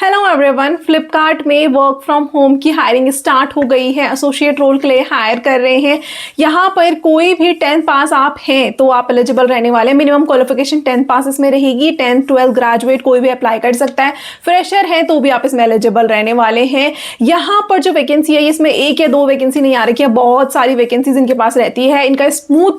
Hello everyone, Flipkart में work from home की hiring start हो गई है। एसोसिएट रोल के लिए हायर कर रहे हैं। यहाँ पर कोई भी 10th पास आप हैं तो आप एलिजिबल रहने वाले हैं। मिनिमम क्वालिफिकेशन 10th पास इसमें रहेगी। 10th 12th ग्रेजुएट कोई भी अप्लाई कर सकता है। फ्रेशर है तो भी आप इसमें एलिजिबल रहने वाले हैं। यहाँ पर जो वैकेंसी है इसमें एक या दो वैकेंसी नहीं आ रही है, बहुत सारी वैकेंसीज इनके पास रहती है। इनका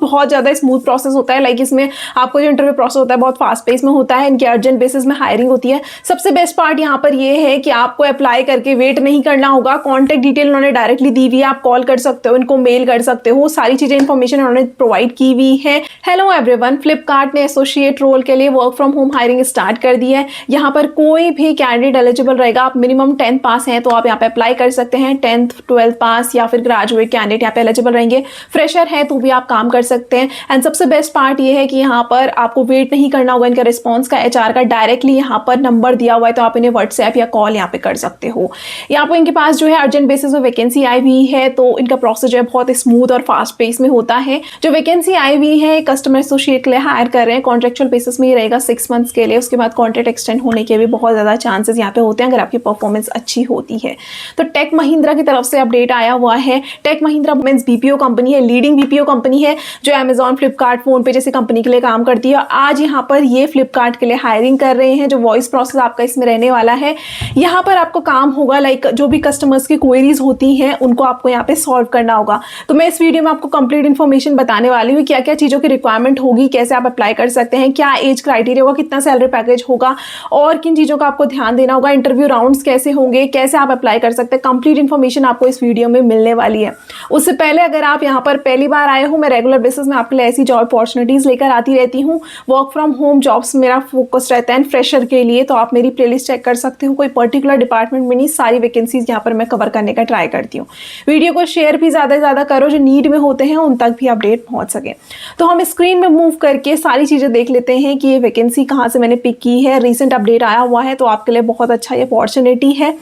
बहुत ज़्यादा स्मूथ प्रोसेस होता है। लाइक इसमें आपको जो इंटरव्यू प्रोसेस होता है बहुत फास्ट पेस में होता है। इनके अर्जेंट बेसिस में हायरिंग होती है। सबसे बेस्ट पार्ट यहाँ पर ये है कि आपको अप्लाई करके वेट नहीं करना होगा। कॉन्टैक्ट डिटेल उन्होंने डायरेक्टली दी हुई है, आप कॉल कर सकते हो, इनको मेल कर सकते हो, सारी चीजें इंफॉर्मेशन उन्होंने प्रोवाइड की हुई है। हेलो एवरीवन, फ्लिपकार्ट ने एसोसिएट रोल के लिए work from home hiring start कर दी है। यहाँ पर कोई भी कैंडिडेट एलिजिबल रहेगा। आप मिनिमम 10th पास हैं तो आप यहाँ पे अप्लाई कर सकते हैं। 10th 12th पास या फिर ग्रेजुएट कैंडिडेट यहाँ पे एलिजिबल रहेंगे। फ्रेशर है तो भी आप काम कर सकते हैं। एंड सबसे बेस्ट पार्ट ये है कि यहाँ पर आपको वेट नहीं करना होगा इनका रिस्पॉन्स का। HR का डायरेक्टली यहाँ पर नंबर दिया हुआ है तो आप इन्हें व्हाट्सएप या कॉल यहाँ पे कर सकते हो। यहाँ पर इनके पास जो है अर्जेंट बेसिस में वैकेंसी आई हुई है तो इनका प्रोसेस जो है बहुत स्मूथ और फास्ट पेस में होता है। जो वैकेंसी आई हुई है कस्टमर एसोसिएट के लिए हायर कर रहे हैं। कॉन्ट्रेक्चुअल बेसिस में ही रहेगा 6 मंथ्स के लिए। उसके बाद कॉन्ट्रैक्ट एक्सटेंड होने के भी बहुत ज़्यादा चांसेस यहाँ पे होते हैं अगर आपकी परफॉर्मेंस अच्छी होती है। तो टेक महिंद्रा की तरफ से अपडेट आया हुआ है। Tech Mahindra means BPO company है, लीडिंग BPO कंपनी है जो अमेजॉन, फ्लिपकार्ट, फोन पे जैसी कंपनी के लिए काम करती है। आज यहाँ पर ये फ्लिपकार्ट के लिए हायरिंग कर रहे हैं। जो वॉइस प्रोसेस आपका इसमें रहने वाला है, यहाँ पर आपको काम होगा लाइक जो भी कस्टमर्स की क्वेरीज होती हैं उनको आपको यहाँ पे सॉल्व करना होगा। तो मैं इस वीडियो में आपको कंप्लीट इन्फॉर्मेशन बताने वाली हूँ क्या क्या चीज़ों की रिक्वायरमेंट होगी, कैसे आप अप्लाई कर सकते हैं, क्या एज क्राइटेरिया होगा, कितना सैलरी पैकेज होगा और किन चीज़ों का आपको ध्यान देना होगा, इंटरव्यू राउंड्स कैसे होंगे, कैसे आप अप्लाई कर सकते हैं। कंप्लीट इन्फॉर्मेशन आपको इस वीडियो में मिलने वाली है। उससे पहले अगर आप यहाँ पर पहली बार आए हो, मैं रेगुलर बेसिस में आपके लिए ऐसी जॉब अपॉर्चुनिटीज लेकर आती रहती हूँ। वर्क फ्रॉम होम जॉब्स मेरा फोकस रहता है फ्रेशर के लिए, तो आप मेरी प्लेलिस्ट चेक कर सकते हो। कोई पर्टिकुलर डिपार्टमेंट में नहीं, सारी वैकेंसीज यहाँ पर मैं कवर करने का ट्राई करती हूँ। वीडियो को शेयर भी ज़्यादा से ज़्यादा करो, जो नीड में होते हैं उन तक भी अपडेट पहुँच सके। तो हम स्क्रीन में मूव करके सारी चीज़ें देख लेते हैं कि ये वैकेंसी कहाँ से मैंने पिक की है। रिसेंट अपडेट आया हुआ है तो आपके लिए बहुत अच्छा ये अपॉर्चुनिटी है।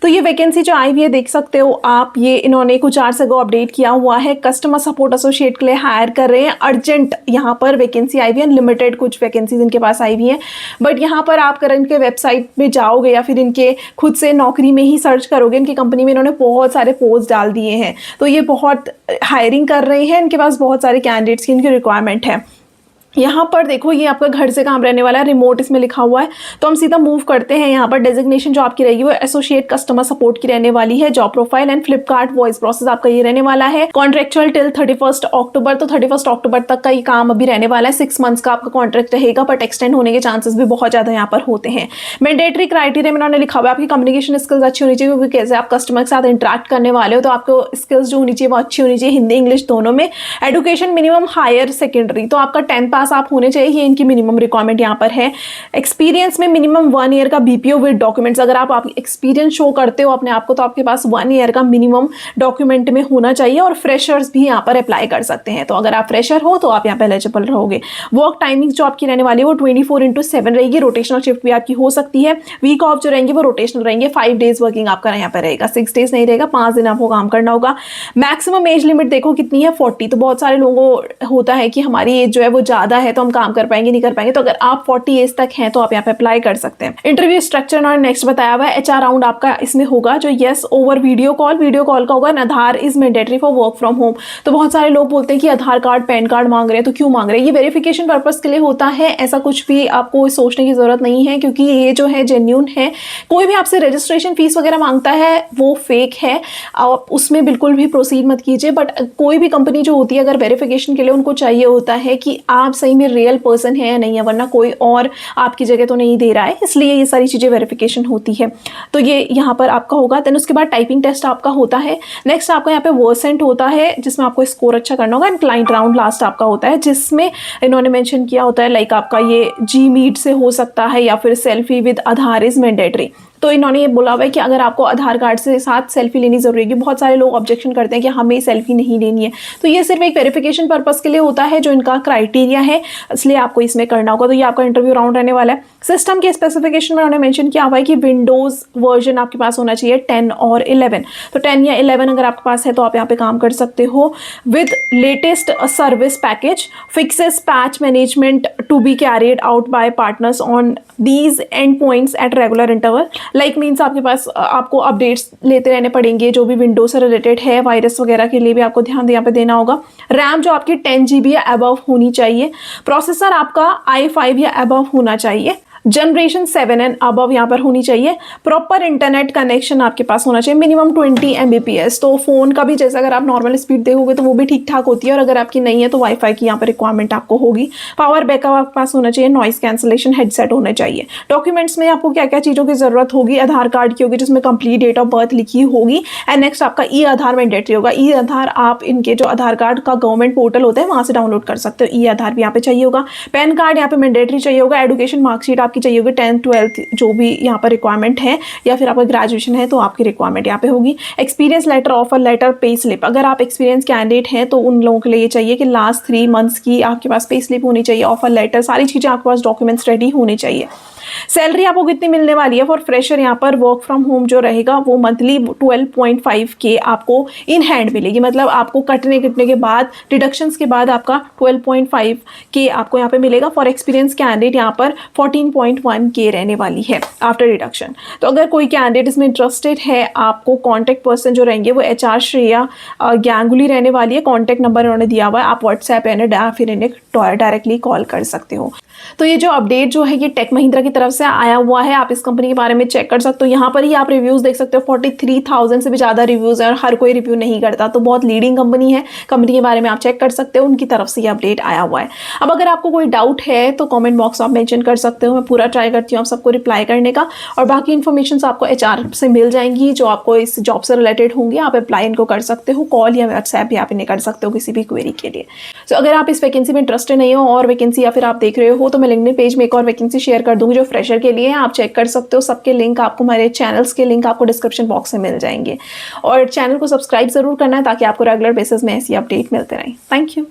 तो ये वैकेंसी जो आई हुई है देख सकते हो आप, ये इन्होंने कुछ आवर्स अगो अपडेट किया हुआ है। कस्टमर सपोर्ट एसोसिएट के लिए हायर कर रहे हैं। अर्जेंट यहाँ पर वैकेंसी आई हुई है। लिमिटेड कुछ वैकेंसीज इनके पास आई हुई है, बट यहाँ पर आप अगर इनके वेबसाइट में जाओगे या फिर इनके खुद से नौकरी में ही सर्च करोगे, इनकी कंपनी में इन्होंने बहुत सारे पोस्ट डाल दिए हैं। तो ये बहुत हायरिंग कर रहे हैं। इनके पास बहुत सारे कैंडिडेट्स की इनकी रिक्वायरमेंट है। यहाँ पर देखो ये आपका घर से काम रहने वाला है, रिमोट इसमें लिखा हुआ है। तो हम सीधा मूव करते हैं। यहाँ पर डेजिग्नेशन जो आपकी रहेगी वो एसोसिएट कस्टमर सपोर्ट की रहने वाली है। Job profile and Flipkart voice process आपका ये रहने वाला है। कॉन्ट्रेक्चुअल टिल 31 अक्टूबर, तो 31 अक्टूबर तक का ये काम अभी रहने वाला है। 6 मंथ्स का आपका कॉन्ट्रैक्ट रहेगा, बट एक्सटेंड होने के चांसेस भी बहुत ज्यादा यहाँ पर होते हैं। मैंडेटरी क्राइटेरिया में उन्होंने लिखा हुआ है आपकी कम्युनिकेशन स्किल्स अच्छी होनी चाहिए, क्योंकि कैसे आप कस्टमर के साथ इंटरेक्ट करने वाले हो तो आपको स्किल्स जो होनी चाहिए वो अच्छी होनी चाहिए, हिंदी इंग्लिश दोनों में। एडुकेशन मिनिमम हायर सेकेंडरी, तो आपका 10th पास आप होने चाहिए, इनकी मिनिमम रिक्वायरमेंट यहाँ पर है। एक्सपीरियंस में मिनिमम 1 ईयर का BPO विद डॉक्यूमेंट्स, अगर आप एक्सपीरियंस शो करते हो अपने आप को तो आपके पास 1 ईयर का मिनिमम डॉक्यूमेंट में होना चाहिए। और फ्रेशर्स भी यहाँ पर अप्लाई कर सकते हैं, तो अगर आप फ्रेशर हो तो आप यहाँ पे एलिजिबल रहोगे। वर्क टाइमिंग जो आपकी रहने वाली है वो 24/7 रहेगी। रोटेशनल शिफ्ट भी आपकी हो सकती है। वीक ऑफ जो रहेंगे वो रोटेशनल रहेंगे। 5 डेज वर्किंग आपका यहाँ पर रहेगा, 6 डेज नहीं रहेगा, 5 दिन आपको काम करना होगा। मैक्सिमम एज लिमिट देखो कितनी है, 40। तो बहुत सारे लोगों को होता है कि हमारी एज जो है वो ज़्यादा है तो हम काम कर पाएंगे नहीं कर पाएंगे, तो अगर आप 40 एज तक हैं तो आप यहाँ पे अप्लाई कर सकते हैं। इंटरव्यू स्ट्रक्चर और नेक्स्ट बताया हुआ है। HR राउंड आपका इसमें होगा जो यस ओवर वीडियो कॉल का होगा। Aadhaar is mandatory for work from home. तो बहुत सारे लोग बोलते हैं कि आधार कार्ड पैन कार्ड मांग रहे हैं, तो क्यों मांग रहे हैं? ये वेरिफिकेशन पर्पस के लिए होता है, ऐसा कुछ भी आपको सोचने की जरूरत नहीं है, क्योंकि ये जो है जेन्यून है। कोई भी आपसे रजिस्ट्रेशन फीस वगैरह मांगता है वो फेक है, आप उसमें बिल्कुल भी प्रोसीड मत कीजिए। बट कोई भी कंपनी जो होती है अगर वेरिफिकेशन के लिए उनको चाहिए होता है कि आप सही में रियल पर्सन है या नहीं है, वरना कोई और आपकी जगह तो नहीं दे रहा है, इसलिए ये सारी चीज़ें वेरिफिकेशन होती है। तो ये यहाँ पर आपका होगा। देन उसके बाद टाइपिंग टेस्ट आपका होता है। नेक्स्ट आपका यहाँ पे वर्सेंट होता है जिसमें आपको स्कोर अच्छा करना होगा। एंड क्लाइंट राउंड लास्ट आपका होता है जिसमें इन्होंने मेंशन किया होता है लाइक आपका ये Gmeet से हो सकता है या फिर selfie with Aadhaar is mandatory. तो इन्होंने ये बोला हुआ है कि अगर आपको आधार कार्ड से साथ सेल्फी लेनी जरूरी है। बहुत सारे लोग ऑब्जेक्शन करते हैं कि हमें सेल्फी नहीं लेनी है, तो ये सिर्फ एक वेरिफिकेशन पर्पस के लिए होता है जो इनका क्राइटेरिया है, इसलिए आपको इसमें करना होगा। तो ये आपका इंटरव्यू राउंड रहने वाला है। सिस्टम के स्पेसिफिकेशन में उन्होंने मेंशन किया हुआ है कि विंडोज वर्जन आपके पास होना चाहिए 10 और 11। तो 10 या 11 अगर आपके पास है तो आप यहाँ पे काम कर सकते हो। With latest service package fixes patch management to be carried out by partners on these endpoints at regular interval. Like means आपके पास आपको अपडेट्स लेते रहने पड़ेंगे जो भी विंडोज से रिलेटेड है, वायरस वगैरह के लिए भी आपको ध्यान यहाँ पे देना होगा। रैम जो आपकी 10 GB या अबव होनी चाहिए। प्रोसेसर आपका i5 या अबव होना चाहिए। जनरेशन 7 एंड अबव यहाँ पर होनी चाहिए। प्रॉपर इंटरनेट कनेक्शन आपके पास होना चाहिए, मिनिमम 20 Mbps। तो फ़ोन का भी जैसे अगर आप नॉर्मल स्पीड देखोगे तो वो भी ठीक ठाक होती है, और अगर आपकी नहीं है तो वाईफाई की यहाँ पर रिक्वायरमेंट आपको होगी। पावर बैकअप आपके पास होना चाहिए, नॉइस कैंसलेशन हेडसेट होने चाहिए। डॉक्यूमेंट्स में आपको क्या क्या चीज़ों की ज़रूरत होगी, आधार कार्ड की होगी जिसमें कंप्लीट डेट ऑफ बर्थ लिखी होगी, एंड नेक्स्ट आपका ई आधार मैंडेटरी होगा। ई आधार आप इनके जो आधार कार्ड का गवर्नमेंट पोर्टल होता है वहाँ से डाउनलोड कर सकते हो। ई आधार भी यहाँ पे चाहिए होगा। पैन कार्ड यहाँ पे मैंडेटरी चाहिए होगा। एजुकेशन मार्कशीट आपकी चाहिए होगी, 10th 12th जो भी यहाँ पर रिक्वायरमेंट है, या फिर आपका ग्रेजुएशन है तो आपकी रिक्वायरमेंट यहाँ पे होगी। Experience letter, offer letter, pay slip. अगर आप एक्सपीरियंस कैंडिडेट हैं तो उन लोगों के लिए ये चाहिए कि लास्ट 3 months की आपके पास पे स्लिप होनी चाहिए, ऑफर लेटर, सारी चीज़ें आपके पास डॉक्यूमेंट्स रेडी होने चाहिए। सैलरी आपको कितनी मिलने वाली है फॉर फ्रेशर, यहाँ पर वर्क फ्रॉम होम जो रहेगा वो मंथली 12.5K आपको इन हैंड मिलेगी। मतलब आपको कटने के बाद, डिडक्शंस के बाद आपका 12.5K आपको यहाँ पे मिलेगा। फॉर एक्सपीरियंस कैंडिडेट यहाँ पर 14.1K रहने वाली है आफ्टर डिडक्शन। तो अगर कोई कैंडिडेट इसमें इंटरेस्टेड है, आपको कॉन्टैक्ट पर्सन जो रहेंगे वो HR श्रेया गैंगुली रहने वाली है। कॉन्टैक्ट नंबर इन्होंने दिया हुआ है, आप व्हाट्सएप या फिर इन्हें डायरेक्टली कॉल कर सकते हो। तो ये जो अपडेट जो है ये टेक महिंद्रा की तरफ से आया हुआ है, आप इस कंपनी के बारे में चेक कर सकते हो। यहाँ पर ही आप रिव्यूज़ देख सकते हो, 43,000 से भी ज़्यादा रिव्यूज़ है, और हर कोई रिव्यू नहीं करता, तो बहुत लीडिंग कंपनी है। कंपनी के बारे में आप चेक कर सकते हो, उनकी तरफ से ये अपडेट आया हुआ है। अब अगर आपको कोई डाउट है तो कमेंट बॉक्स आप मेंशन कर सकते हो, मैं पूरा ट्राई करती हूँ आप सबको रिप्लाई करने का। और बाकी इन्फॉर्मेशन आपको HR से मिल जाएंगी जो आपको इस जॉब से रिलेटेड होंगी। आप अप्लाई इनको कर सकते हो, कॉल या व्हाट्सएप भी आप इन्हें कर सकते हो किसी भी क्वेरी के लिए। तो अगर आप इस वैकेंसी में इंटरेस्टेड नहीं हो और वैकेंसी या फिर आप देख रहे हो तो मैं लिंक्डइन पेज में एक और वैकेंसी शेयर कर दूंगी जो फ्रेशर के लिए है, आप चेक कर सकते हो। सबके लिंक आपको, हमारे चैनल्स के लिंक आपको डिस्क्रिप्शन बॉक्स में मिल जाएंगे। और चैनल को सब्सक्राइब जरूर करना है ताकि आपको रेगुलर बेसिस में ऐसी अपडेट मिलते रहें। Thank you.